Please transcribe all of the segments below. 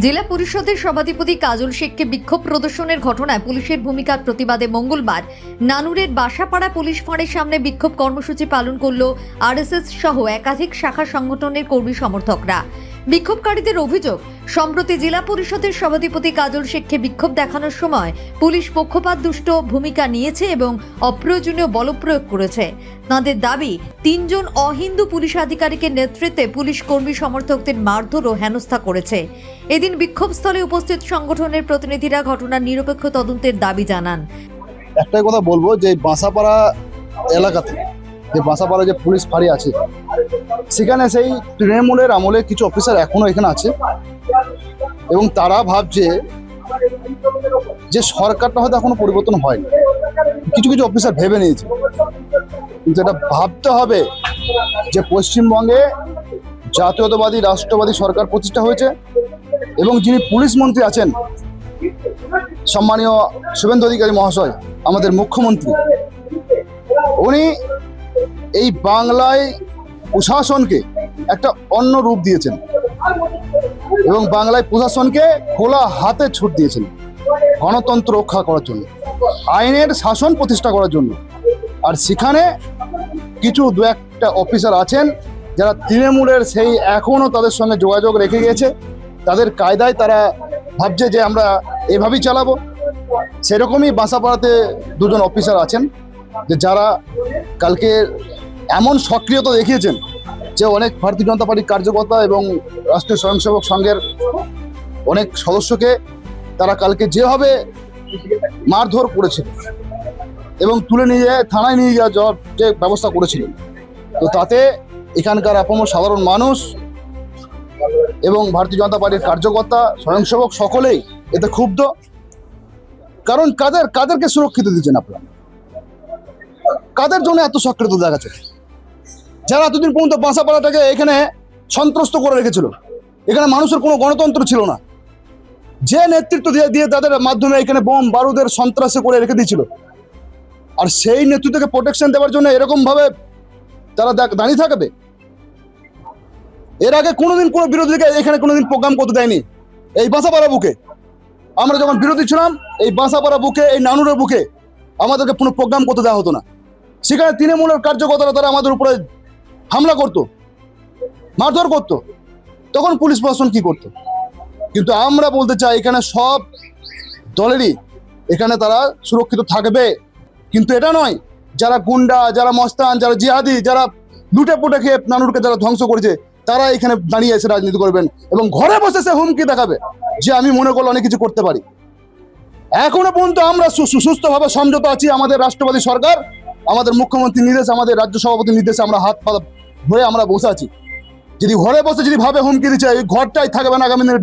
জেলা পরিষদের সভাধিপতি কাজল শেখকে বিক্ষোভ প্রদর্শনের ঘটনায় পুলিশের ভূমিকার প্রতিবাদে মঙ্গলবার নানুরের বাসাপাড়া পুলিশ ফাঁড়ির সামনে বিক্ষোভ কর্মসূচি পালন করল আরএসএস সহ একাধিক শাখা সংগঠনের কর্মী সমর্থকরা। বিক্ষোভকারীদের অভিযোগ, সম্প্রতি জেলা পরিষদের সভাধিপতি কাজল শেখকে বিক্ষোভ দেখানোর সময় পুলিশ পক্ষপাতদুষ্ট ভূমিকা নিয়েছে এবং অপ্রয়োজনীয় বলপ্রয়োগ করেছে। তাঁদের দাবি, 3 জন অহিন্দু পুলিশ আধিকারিকের নেতৃত্বে পুলিশ কর্মী সমর্থকদের মারধর ও হেনস্থা করেছে। এদিন বিক্ষোভস্থলে উপস্থিত সংগঠনের প্রতিনিধিরা ঘটনার নিরপেক্ষ তদন্তের দাবি জানান। একটাই কথা বলবো যে বাসাপাড়া এলাকাতে যে বাসাপাড়া যে পুলিশ ফাঁড়ি আছে, সেখানে সেই তৃণমূলের আমলে কিছু অফিসার এখনো এখানে আছে এবং তারা ভাবছে যে সরকারটা হয়তো এখনো পরিবর্তন হয়নি। কিছু কিছু অফিসার ভেবে নিয়েছে, কিন্তু এটা ভাবতে হবে যে পশ্চিমবঙ্গে জাতীয়তাবাদী রাষ্ট্রবাদী সরকার প্রতিষ্ঠা হয়েছে এবং যিনি পুলিশ মন্ত্রী আছেন সম্মানীয় শুভেন্দু অধিকারী মহাশয়, আমাদের মুখ্যমন্ত্রী, উনি এই বাংলায় প্রশাসনকে একটা অন্য রূপ দিয়েছেন এবং বাংলায় প্রশাসনকে খোলা হাতে ছুট দিয়েছেন গণতন্ত্র রক্ষা করার জন্য, আইনের শাসন প্রতিষ্ঠা করার জন্য। আর সেখানে কিছু দু একটা অফিসার আছেন যারা তৃণমূলের সেই এখনও তাদের সঙ্গে যোগাযোগ রেখে গিয়েছে, তাদের কায়দায় তারা ভাবছে যে আমরা এভাবেই চালাবো। সেরকমই বাসাপাড়াতে 2 জন অফিসার আছেন যে যারা কালকে এমন সক্রিয়তা দেখিয়েছেন যে অনেক ভারতীয় জনতা পার্টির কার্যকর্তা এবং রাষ্ট্রীয় স্বয়ংসেবক সংঘের অনেক সদস্যকে তারা কালকে যেভাবে মারধর করেছিল এবং তুলে নিয়ে থানায় নিয়ে যাওয়ার যে ব্যবস্থা করেছিলেন, তো তাতে এখানকার আপামর সাধারণ মানুষ এবং ভারতীয় জনতা পার্টির কার্যকর্তা স্বয়ংসেবক সকলেই এতে ক্ষুব্ধ। কারণ কাদেরকে সুরক্ষিত দিচ্ছেন আপনারা? কাদের জন্য এত সক্রিয়তা দেখাচ্ছে? যারা এতদিন পর্যন্ত বাসাপাড়াটাকে এখানে সন্ত্রস্ত করে রেখেছিল, এখানে মানুষের কোনো গণতন্ত্র ছিল না, যে নেতৃত্ব দিয়ে তাদের মাধ্যমে এখানে বোম বারুদের সন্ত্রাসে করে রেখে দিয়েছিল, আর সেই নেতৃত্বকে প্রোটেকশন দেওয়ার জন্য এরকম ভাবে তারা দাঁড়িয়ে থাকবে? এর আগে কোনোদিন কোনো বিরোধীকে এখানে কোনোদিন প্রোগ্রাম করতে দেয়নি। এই বাসাপাড়া বুকে আমরা যখন বিরোধী ছিলাম, এই বাসাপাড়া বুকে, এই নানুরের বুকে আমাদেরকে কোনো প্রোগ্রাম করতে দেওয়া হতো না। সেখানে তৃণমূলের কার্যকর্তারা তারা আমাদের উপরে হামলা করতো, মারধর করতো, তখন পুলিশ প্রশাসন কি করতো? কিন্তু আমরা বলতে চাই এখানে সব দলেরই এখানে তারা সুরক্ষিত থাকবে, কিন্তু এটা নয় যারা গুন্ডা, যারা মস্তান, যারা জিহাদি, যারা লুটে পুটে খেয়ে নানুরকে যারা ধ্বংস করেছে, তারা এখানে দাঁড়িয়ে এসে রাজনীতি করবেন এবং ঘরে বসে সে হুমকি দেখাবে যে আমি মনে করলে অনেক কিছু করতে পারি। এখনো পর্যন্ত আমরা সুস্থভাবে সমঝোতা আছি। আমাদের রাষ্ট্রবাদী সরকার, আমাদের মুখ্যমন্ত্রীর নির্দেশে, আমাদের রাজ্য সভাপতির নির্দেশে আমরা হাত পা ধরে আমরা বসে আছি। যদি ঘরে বসে যদি ভাবে হুমকি দিচ্ছে, এই ঘরটাই থাকবে না, আগামী দিনে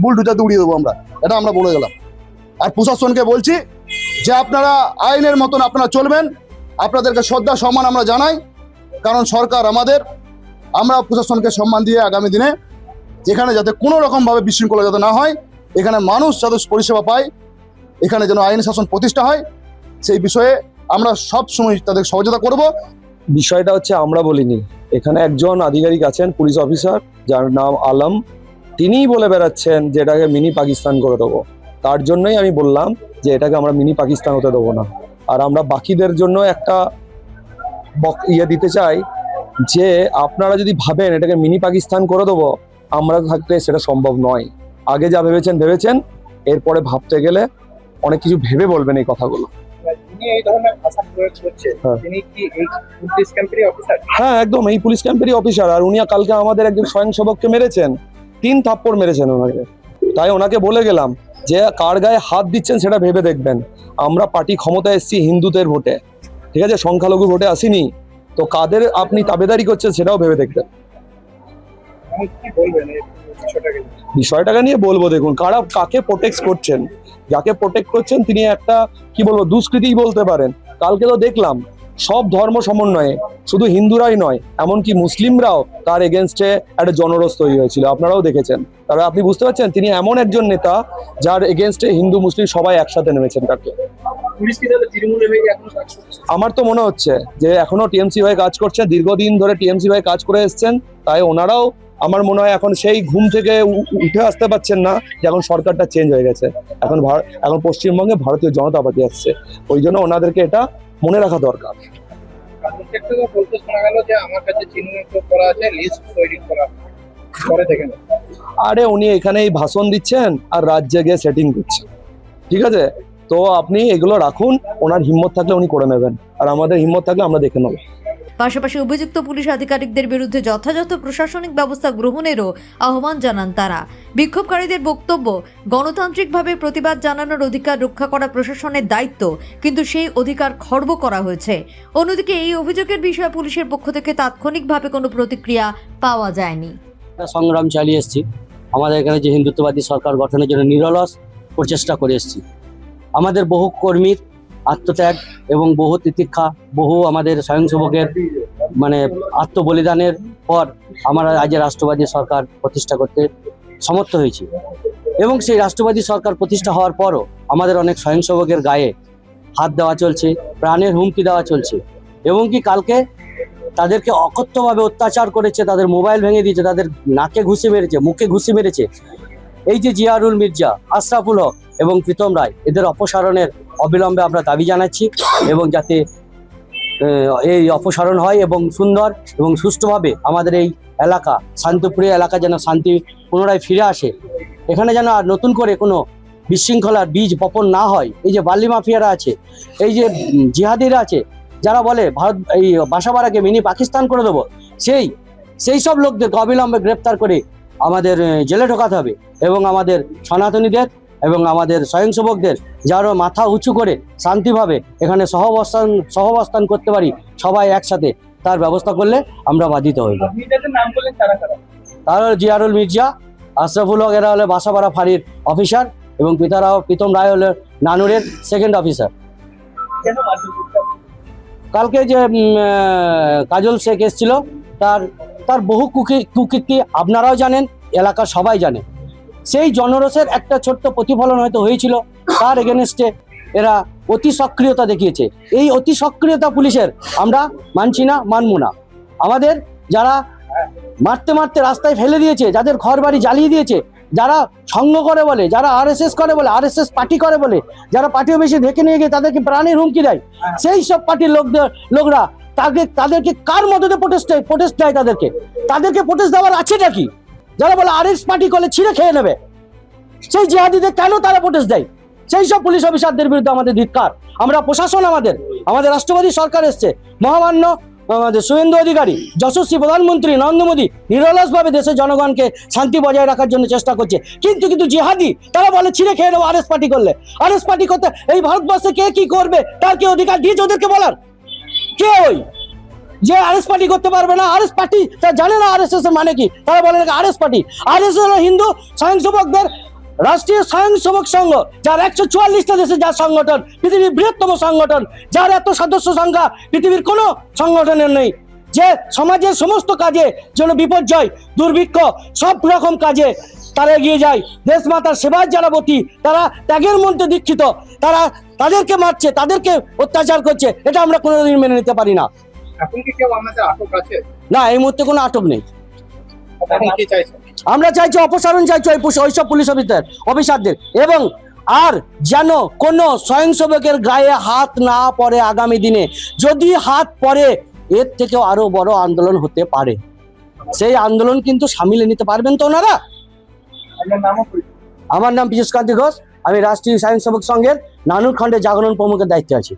বুলডুজাতে উড়িয়ে দেবো আমরা, এটা আমরা বলে গেলাম। আর প্রশাসনকে বলছি যে আপনারা আইনের মতন আপনারা চলবেন, আপনাদেরকে শ্রদ্ধা সম্মান আমরা জানাই, কারণ সরকার আমাদের, আমরা প্রশাসনকে সম্মান দিয়ে আগামী দিনে এখানে যাতে কোনো রকমভাবে বিশৃঙ্খলা যাতে না হয়, এখানে মানুষ যাতে পরিষেবা পায়, এখানে যেন আইন শাসন প্রতিষ্ঠা হয়, সেই বিষয়ে আমরা সব সময় তাদের সহযোগিতা করব। বিষয়টা হচ্ছে আমরা বলিনি, এখানে একজন আধিকারিক আছেন পুলিশ অফিসার যার নাম আলম, তিনিই বলে বেড়াচ্ছেন যে এটাকে মিনি পাকিস্তান করে দেবো। তার জন্যই আমি বললাম যে এটাকে আমরা মিনি পাকিস্তান হতে দেবো না। আর আমরা বাকিদের জন্য একটা দিতে চাই যে আপনারা যদি ভাবেন এটাকে মিনি পাকিস্তান করে দেবো, আমরা থাকতে সেটা সম্ভব নয়। আগে যা ভেবেছেন, এরপরে ভাবতে গেলে অনেক কিছু ভেবে বলবেন এই কথাগুলো। হ্যাঁ, একদম এই পুলিশ ক্যাম্পেরই অফিসার। আর উনি কালকে আমাদের একজন স্বয়ংসেবককে মেরেছেন, 3 থাপ্পড় মেরেছেন ওনাকে। তাই ওনাকে বলে গেলাম যে কার গায়ে হাত দিচ্ছেন সেটা ভেবে দেখবেন। আমরা পার্টি ক্ষমতায় এসেছি হিন্দুদের ভোটে, ঠিক আছে, সংখ্যালঘু ভোটে আসিনি, তো কাদের আপনি তাবেদারি করছেন সেটাও ভেবে দেখবেন। বিষয়টাকে নিয়ে বলবো, দেখুন কাকে প্রোটেক্ট করছেন, যাকে প্রোটেক্ট করছেন তিনি একটা কি বলবো দুষ্কৃতিই বলতে পারেন। কালকে তো দেখলাম সব ধর্ম সমন্বয়ে, শুধু হিন্দুরাই নয় এমনকি মুসলিমরাও তার এগেনস্টে একটা জনরোষ তৈরি হয়েছিল, আপনারাও দেখেছেন। তাহলে আপনি বুঝতে পারছেন তিনি এমন একজন নেতা যার এগেনস্টে হিন্দু মুসলিম সবাই একসাথে নেমেছেন তাকে। আমার তো মনে হচ্ছে যে এখনো টিএমসি হয়ে কাজ করছে, দীর্ঘদিন ধরে টিএমসি হয়ে কাজ করে এসছেন, তাই ওনারাও আমার মনে হয় এখন সেই ঘুম থেকে উঠে আসতে পারছেন না যে এখন সরকারটা চেঞ্জ হয়ে গেছে, এখন পশ্চিমবঙ্গে ভারতীয় জনতা পার্টি আসছে, ওই জন্য ওনাদেরকে এটা মনে রাখা দরকার। বলতে শোনা গেল যে আমার কাছে চিহ্নিত করা আছে, লিস্ট তৈরি করা করে দেখেন। আরে উনি এখানেই ভাষণ দিচ্ছেন আর রাজ্যে গিয়ে সেটিং করছেন, ঠিক আছে? তো আপনি এগুলো রাখুন, ওনার হিম্মত থাকলে উনি করে নেবেন, আর আমাদের হিম্মত থাকলে আমরা দেখে নেবো। পাশাপাশি অভিযুক্ত পুলিশ আধিকারিকদের বিরুদ্ধে যথাযথ প্রশাসনিক ব্যবস্থা গ্রহণেরও আহ্বান জানান তারা। বিক্ষোভকারীদের বক্তব্য, গণতান্ত্রিকভাবে প্রতিবাদ জানানোর অধিকার রক্ষা করা প্রশাসনের দায়িত্ব, কিন্তু সেই অধিকার খর্ব করা হয়েছে। অন্যদিকে এই অভিযোগের বিষয়ে পুলিশের পক্ষ থেকে তাৎক্ষণিকভাবে কোনো প্রতিক্রিয়া পাওয়া যায়নি। সংগ্রাম চালিয়ে এসেছি, আমাদের এখানে যে হিন্দুত্ববাদী সরকার গঠনের জন্য নিরলস প্রচেষ্টা করে এসেছি। আমাদের বহু কর্মীর আত্মত্যাগ এবং বহু তিতিক্ষা, বহু আমাদের স্বয়ংসেবকের আত্মবলিদানের পর আমরা আজ রাষ্ট্রবাদী সরকার প্রতিষ্ঠা করতে সমর্থ হয়েছি। এবং সেই রাষ্ট্রবাদী সরকার প্রতিষ্ঠা হওয়ার পরও আমাদের অনেক স্বয়ংসেবকের গায়ে হাত দেওয়া চলছে, প্রাণের হুমকি দেওয়া চলছে, এবং কি কালকে তাদেরকে অকথ্যভাবে অত্যাচার করেছে, তাদের মোবাইল ভেঙে দিয়েছে, তাদের নাকে ঘুষি মেরেছে, মুখে ঘুষি মেরেছে। এই যে জিয়ারুল মির্জা, আশরাফুল হক এবং প্রীতম রায়, এদের অপসারণের অবিলম্বে আমরা দাবি জানাচ্ছি, এবং যাতে এই অপসারণ হয় এবং সুন্দর এবং সুষ্ঠুভাবে আমাদের এই এলাকা, শান্তিপ্রিয় এলাকা যেন শান্তি পুনরায় ফিরে আসে। এখানে যেন আর নতুন করে কোনো বিশৃঙ্খলার বীজ বপন না হয়। এই যে বার্লি মাফিয়ারা আছে, এই যে জিহাদিরা আছে, যারা বলে ভারত এই বাসাবাড়াকে মিনি পাকিস্তান করে দেবো, সেই সব লোকদেরকে অবিলম্বে গ্রেপ্তার করে আমাদের জেলে ঢোকাতে হবে, এবং আমাদের সনাতনীদের এবং আমাদের স্বয়ংসেবকদের যারা মাথা উঁচু করে শান্তিভাবে এখানে সহাবস্থান করতে পারি সবাই একসাথে, তার ব্যবস্থা করলে আমরা বাধিত হইব। তারা জিয়ারুল মির্জা, আশরাফুল হক, এরা হলে বাসাবাড়া ফাঁড়ির অফিসার, এবং প্রীতম রায় হলে নানুরের সেকেন্ড অফিসার। কালকে যে কাজল শেখ এসেছিল, তার বহু কুকীর্তি আপনারাও জানেন, এলাকার সবাই জানে। সেই জনরোষের একটা ছোট্ট প্রতিফলন হয়তো হয়েছিল, তার এগেনস্টে এরা অতি সক্রিয়তা দেখিয়েছে। এই অতি সক্রিয়তা পুলিশের আমরা মানছি না, মানব না। আমাদের যারা মারতে মারতে রাস্তায় ফেলে দিয়েছে, যাদের ঘর বাড়ি জ্বালিয়ে দিয়েছে, যারা সঙ্গ করে বলে, যারা আরএসএস করে বলে, আরএসএস পার্টি করে বলে, যারা পার্টি বেশি ঢেকে নিয়ে গিয়ে তাদেরকে প্রাণের হুমকি দেয়, সেই সব পার্টির লোকরা তাদেরকে কার মদতে প্রোটেস্ট দেয়? তাদেরকে প্রোটেস্ট দেওয়ার আছেটা কি? যারা বলে আরএস পার্টি করলে ছিঁড়ে খেয়ে নেবে, সেই জিহাদিদের কেন তারা প্রোটেস্ট দেয়? সেই সব পুলিশ অফিসারদের বিরুদ্ধে আমাদের ধিক্কার। আমরা প্রশাসন, আমাদের রাষ্ট্রবাদী সরকার এসছে, মহামান্য আমাদের শুভেন্দু অধিকারী, যশস্বী প্রধানমন্ত্রী নরেন্দ্র মোদী নিরলসভাবে দেশের জনগণকে শান্তি বজায় রাখার জন্য চেষ্টা করছে, কিন্তু জিহাদি তারা বলে ছিঁড়ে খেয়ে নেবো আরএস পার্টি করলে। আরএস পার্টি করতে এই ভারতবর্ষে কে কি করবে তার কি অধিকার দিয়েছে ওদেরকে বলার? কে ওই যে আরএস পার্টি করতে পারবে না? আরএস পার্টি তারা জানে না আরএসএস এর মানে কি, তারা বলে নাকি আরএস পার্টি। আরএসএস হলো হিন্দু স্বয়ংসেবকদের রাষ্ট্রীয় স্বয়ংসেবক সংঘ, যার 144টা দেশে যার সংগঠন, পৃথিবীর বৃহত্তম সংগঠন, যার এত সদস্য সংখ্যা পৃথিবীর কোনো সংগঠনের নেই, যে সমাজের সমস্ত কাজে যেন বিপর্যয়, দুর্ভিক্ষ, সব রকম কাজে তারা এগিয়ে যায়। দেশ মাতার সেবার যারা ব্রতী, তারা ত্যাগের মধ্যে দীক্ষিত, তাদেরকে মারছে, তাদেরকে অত্যাচার করছে, এটা আমরা কোনোদিন মেনে নিতে পারি না। এখন কি কেউ আমাদের আটক আছে? না, এই মুহূর্তে কোনো আটক নেই। এখন কি চাইছেন? আমরা চাইছি অপসারণ, চাইছি ওইসব পুলিশ অফিসারদের, এবং আর যেন কোনো স্বয়ংসেবকের গায়ে হাত না পড়ে আগামী দিনে। যদি হাত পড়ে এর থেকেও আরো বড় আন্দোলন হতে পারে। সেই আন্দোলন কিন্তু সামিলে নিতে পারবেন তো ওনারা? আমার নাম পীযূষ কান্তি ঘোষ, আমি রাষ্ট্রীয় স্বয়ংসেবক সংঘের নানুর খণ্ডের জাগরণ প্রমুখের দায়িত্বে আছি।